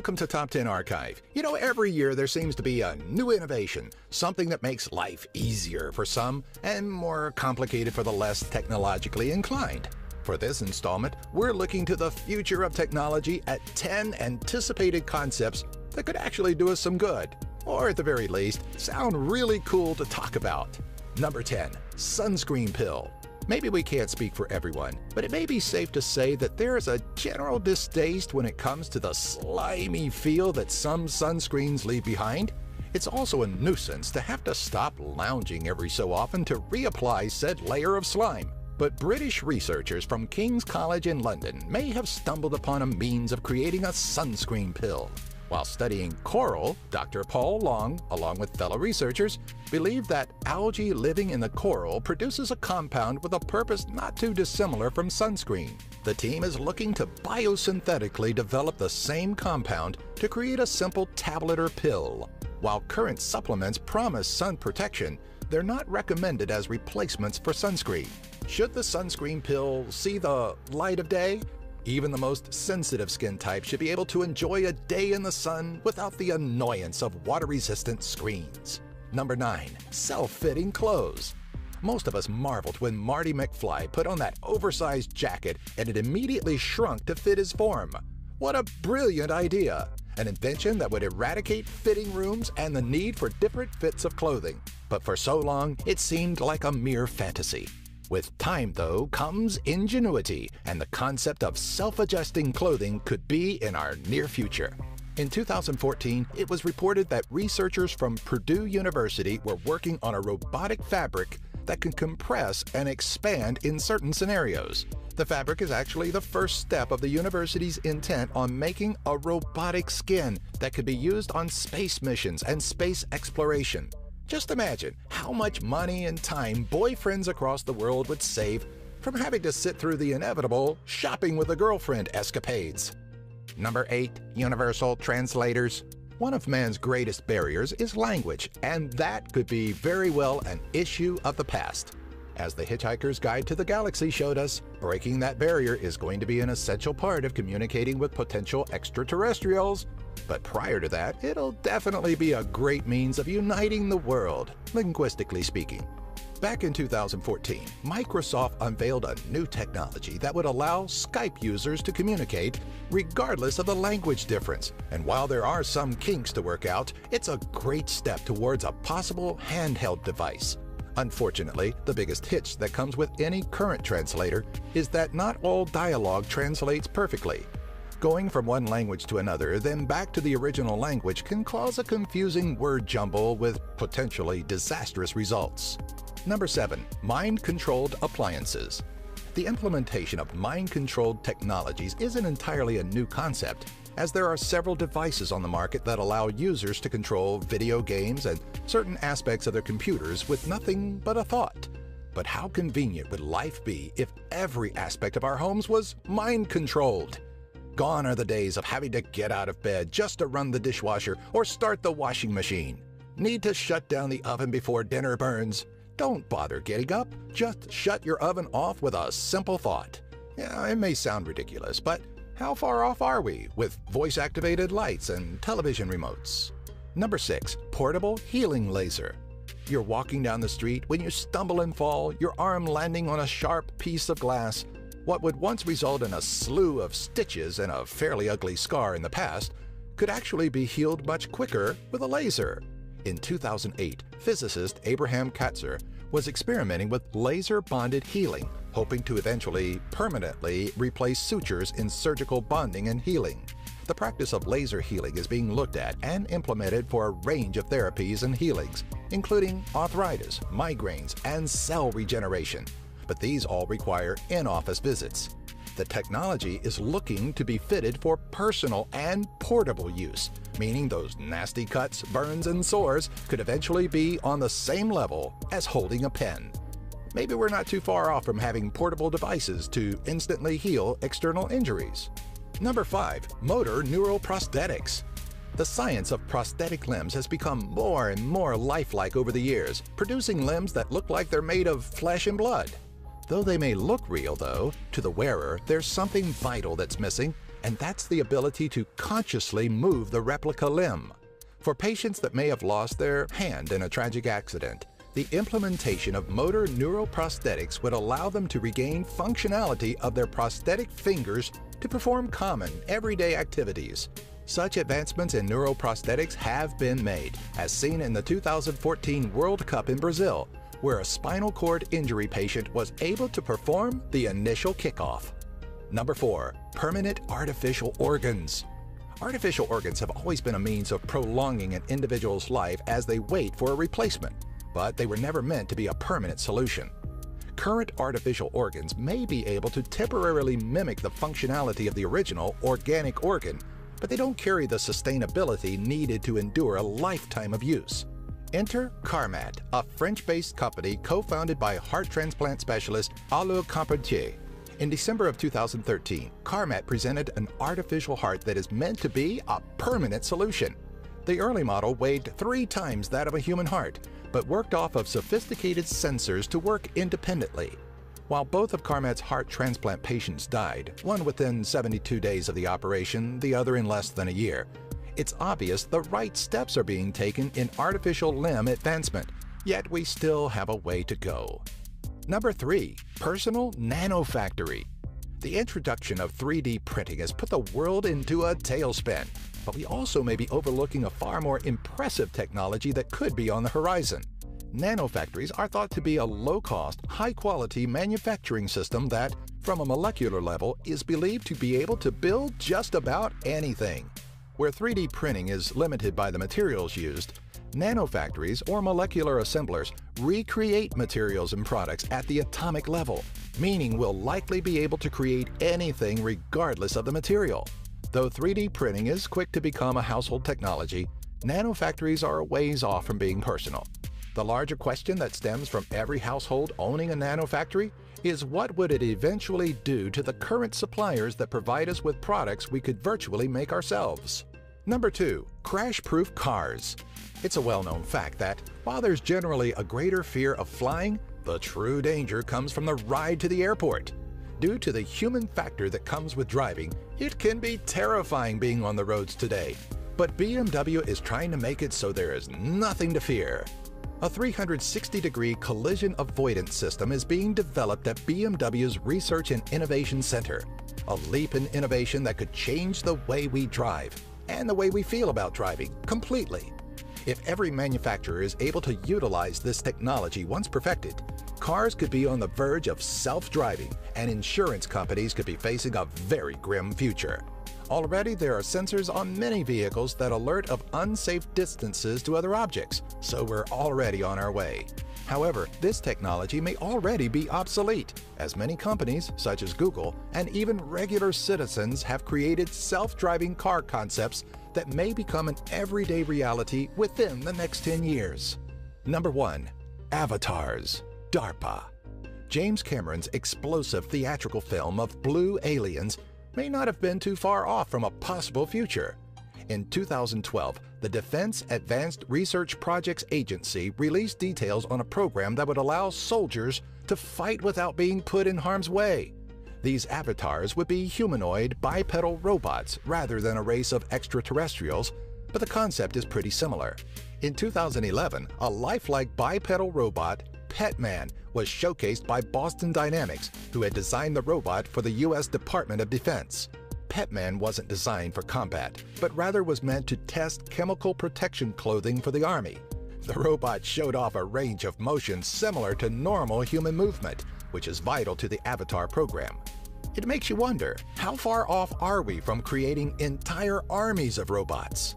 welcome to Top 10 Archive. You know, every year there seems to be a new innovation, something that makes life easier for some and more complicated for the less technologically inclined. For this installment, we're looking to the future of technology at 10 anticipated concepts that could actually do us some good, or at the very least, sound really cool to talk about. Number 10, sunscreen pill. Maybe we can't speak for everyone, but it may be safe to say that there is a general distaste when it comes to the slimy feel that some sunscreens leave behind. It's also a nuisance to have to stop lounging every so often to reapply said layer of slime. But British researchers from King's College in London may have stumbled upon a means of creating a sunscreen pill. While studying coral, Dr. Paul Long, along with fellow researchers, believe that algae living in the coral produces a compound with a purpose not too dissimilar from sunscreen. The team is looking to biosynthetically develop the same compound to create a simple tablet or pill. While current supplements promise sun protection, they're not recommended as replacements for sunscreen. Should the sunscreen pill see the light of day? Even the most sensitive skin type should be able to enjoy a day in the sun without the annoyance of water-resistant screens. Number 9. Self-fitting clothes. Most of us marveled when Marty McFly put on that oversized jacket and it immediately shrunk to fit his form. What a brilliant idea! An invention that would eradicate fitting rooms and the need for different fits of clothing. But for so long, it seemed like a mere fantasy. With time, though, comes ingenuity, and the concept of self-adjusting clothing could be in our near future. In 2014, it was reported that researchers from Purdue University were working on a robotic fabric that can compress and expand in certain scenarios. The fabric is actually the first step of the university's intent on making a robotic skin that could be used on space missions and space exploration. Just imagine how much money and time boyfriends across the world would save from having to sit through the inevitable shopping with a girlfriend escapades. Number 8. Universal translators. One of man's greatest barriers is language, and that could be very well an issue of the past. As The Hitchhiker's Guide to the Galaxy showed us, breaking that barrier is going to be an essential part of communicating with potential extraterrestrials. But prior to that, it'll definitely be a great means of uniting the world, linguistically speaking. Back in 2014, Microsoft unveiled a new technology that would allow Skype users to communicate regardless of the language difference. And while there are some kinks to work out, it's a great step towards a possible handheld device. Unfortunately, the biggest hitch that comes with any current translator is that not all dialogue translates perfectly. Going from one language to another, then back to the original language can cause a confusing word jumble with potentially disastrous results. Number 7. Mind-controlled appliances. The implementation of mind-controlled technologies isn't entirely a new concept, as there are several devices on the market that allow users to control video games and certain aspects of their computers with nothing but a thought. But how convenient would life be if every aspect of our homes was mind-controlled? Gone are the days of having to get out of bed just to run the dishwasher or start the washing machine. Need to shut down the oven before dinner burns? Don't bother getting up, just shut your oven off with a simple thought. Yeah, it may sound ridiculous, but how far off are we with voice-activated lights and television remotes? Number 6. Portable healing laser. You're walking down the street when you stumble and fall, your arm landing on a sharp piece of glass. What would once result in a slew of stitches and a fairly ugly scar in the past could actually be healed much quicker with a laser. In 2008, physicist Abraham Katzer was experimenting with laser-bonded healing, hoping to eventually permanently replace sutures in surgical bonding and healing. The practice of laser healing is being looked at and implemented for a range of therapies and healings, including arthritis, migraines, and cell regeneration. But these all require in-office visits. The technology is looking to be fitted for personal and portable use, meaning those nasty cuts, burns, and sores could eventually be on the same level as holding a pen. Maybe we're not too far off from having portable devices to instantly heal external injuries. Number 5. Motor neural prosthetics. The science of prosthetic limbs has become more and more lifelike over the years, producing limbs that look like they're made of flesh and blood. Though they may look real, though, to the wearer, there's something vital that's missing, and that's the ability to consciously move the replica limb. For patients that may have lost their hand in a tragic accident, the implementation of motor neuroprosthetics would allow them to regain functionality of their prosthetic fingers to perform common, everyday activities. Such advancements in neuroprosthetics have been made, as seen in the 2014 World Cup in Brazil, where a spinal cord injury patient was able to perform the initial kickoff. Number 4. Permanent artificial organs. Artificial organs have always been a means of prolonging an individual's life as they wait for a replacement, but they were never meant to be a permanent solution. Current artificial organs may be able to temporarily mimic the functionality of the original organic organ, but they don't carry the sustainability needed to endure a lifetime of use. Enter Carmat, a French-based company co-founded by heart transplant specialist Alain Carpentier. In December of 2013, Carmat presented an artificial heart that is meant to be a permanent solution. The early model weighed 3 times that of a human heart, but worked off of sophisticated sensors to work independently. While both of Carmat's heart transplant patients died, one within 72 days of the operation, the other in less than a year, it's obvious the right steps are being taken in artificial limb advancement, yet we still have a way to go. Number 3. Personal Nanofactory. The introduction of 3D printing has put the world into a tailspin, but we also may be overlooking a far more impressive technology that could be on the horizon. Nanofactories are thought to be a low-cost, high-quality manufacturing system that, from a molecular level, is believed to be able to build just about anything. Where 3D printing is limited by the materials used, nanofactories or molecular assemblers recreate materials and products at the atomic level, meaning we'll likely be able to create anything regardless of the material. Though 3D printing is quick to become a household technology, nanofactories are a ways off from being personal. The larger question that stems from every household owning a nanofactory is what would it eventually do to the current suppliers that provide us with products we could virtually make ourselves? Number 2. Crash-proof cars. It's a well-known fact that, while there's generally a greater fear of flying, the true danger comes from the ride to the airport. Due to the human factor that comes with driving, it can be terrifying being on the roads today. But BMW is trying to make it so there is nothing to fear. A 360-degree collision avoidance system is being developed at BMW's Research and Innovation Center, a leap in innovation that could change the way we drive and the way we feel about driving completely. If every manufacturer is able to utilize this technology once perfected, cars could be on the verge of self-driving and insurance companies could be facing a very grim future. Already there are sensors on many vehicles that alert of unsafe distances to other objects, so we're already on our way. However, this technology may already be obsolete, as many companies, such as Google, and even regular citizens have created self-driving car concepts that may become an everyday reality within the next 10 years. Number 1. Avatars. DARPA. James Cameron's explosive theatrical film of Blue Aliens may not have been too far off from a possible future. In 2012, the Defense Advanced Research Projects Agency released details on a program that would allow soldiers to fight without being put in harm's way. These avatars would be humanoid bipedal robots rather than a race of extraterrestrials, but the concept is pretty similar. In 2011, a lifelike bipedal robot, Petman, was showcased by Boston Dynamics, who had designed the robot for the U.S. Department of Defense. Petman wasn't designed for combat, but rather was meant to test chemical protection clothing for the Army. The robot showed off a range of motions similar to normal human movement, which is vital to the Avatar program. It makes you wonder, how far off are we from creating entire armies of robots?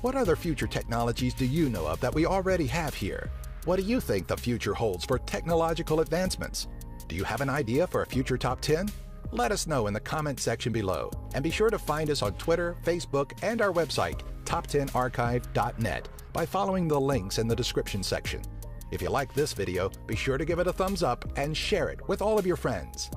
What other future technologies do you know of that we already have here? What do you think the future holds for technological advancements? Do you have an idea for a future top 10? Let us know in the comment section below, and be sure to find us on Twitter, Facebook, and our website, top10archive.net, by following the links in the description section. If you like this video, be sure to give it a thumbs up and share it with all of your friends.